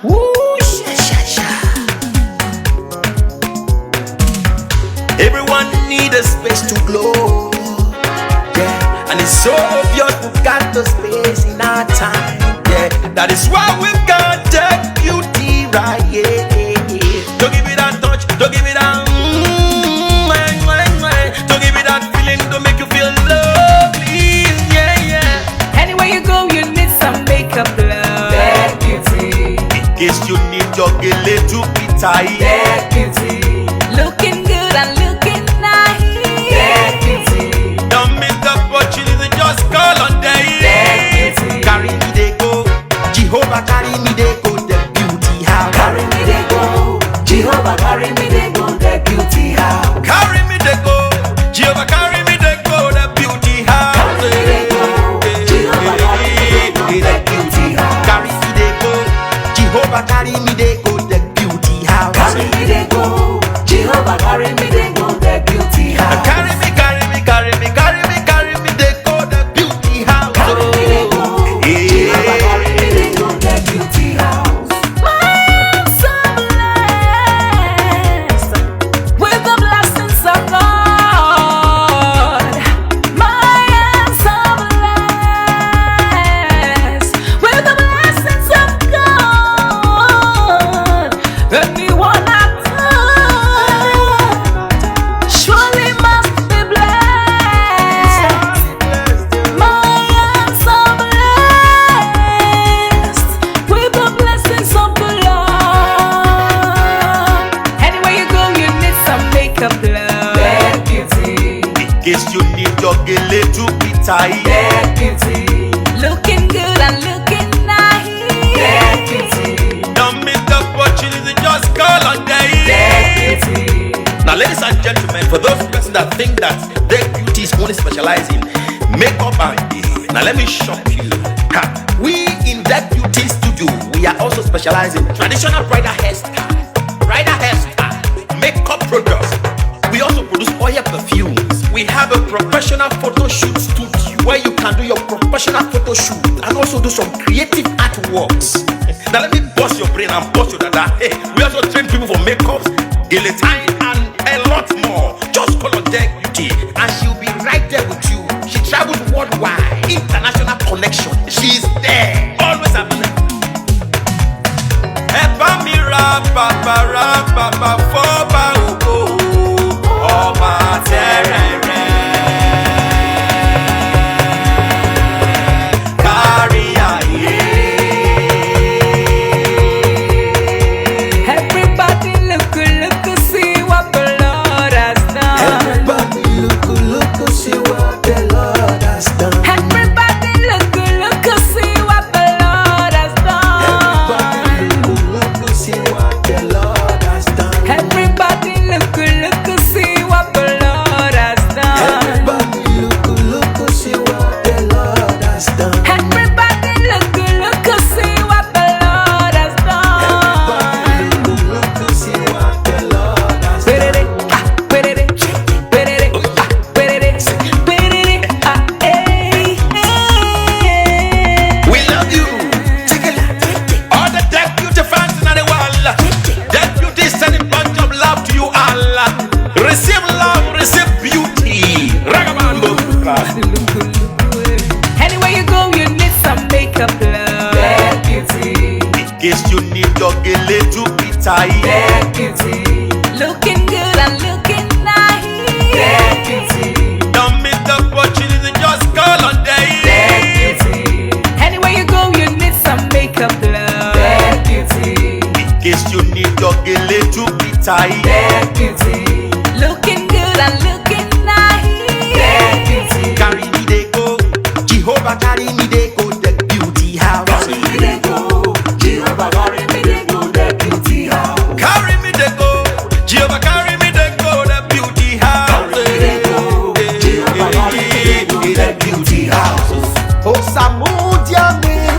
Woo, sha, sha, sha. Everyone need a space to glow. Yeah, and it's so obvious we've got the space in our time. Yeah, that is why we've got that beauty right. Yeah, don't give it that touch, don't give it that. Don't give it that feeling, don't make you feel lovely. Yeah, yeah. Anywhere you go, you need some makeup, love. That beauty. In case you need your gele to be tight. That beauty. Looking good and looking nice. That beauty. Don't miss the opportunity, just call on day. That beauty. Carry me they go, Jehovah carry me they go, the beauty house. Carry me they go, Jehovah carry me they go, the beauty house. Carry me they go, Jehovah carry me they go, the beauty house. Carry me they go, Jehovah carry me they go, the beauty house. Carry me they go, Jehovah carry me they go, the beauty house. Carry me they go, Jehovah carry me they go, the beauty house. Carry me, carry me, carry me, carry me, carry me they go, the beauty house. Carry me they go, Jehovah carry me they go, the beauty house. I'm so blessed with the blessings of God. I'm so blessed with the blessings of God. Anyone I touch surely must be blessed. I am so blessed with the blessings of the Lord. Anywhere you go, you need some makeup, love. That beauty. In case you need your gele to be tight. That beauty. Looking good and looking nice. That beauty. Don't miss the opportunity, just call on day. That beauty. Now, ladies and gentlemen, for those persons that think that their beauty is only specialized in makeup and now let me shock you. Ha, we in that beauty studio, we are also specialized in traditional bridal hairstyle, makeup products. We also produce oil perfumes. We have a professional photo shoot studio where you can do your professional photo shoot and also do some creative artworks. Now let me bust your brain and bust your dada. Hey, we also train people for makeups, gele time, and a lot more. Just call on Deck Beauty and she'll be right there with you. She travels worldwide, international connection. She's there, always available. Epa mi ra papa foba oko ọba terere kárí ayé. Everybody look, see what the Lord has done. Everybody look, see what the Lord has done. Everybody look, see what the Lord has done. Look, see what the Lord has done. Everybody look, see what the Lord has done. Everybody look, see what the Lord has done. Everybody look, see what the Lord has done. Look, see what the Lord has done. We love you. All the Deck Beauty fans in the world. Deck Beauty is sending bunch of love to you all. Receive love, receive beauty. Ragamuffin. Anywhere you go, you need some makeup, love. That beauty. In case you need your gele to be tight. That beauty. Looking good and looking nice. That beauty. Don't miss the opportunity, just call on day. That beauty. Anywhere you go, you need some makeup, love. That beauty. In case you need your gele to be tight. That beauty.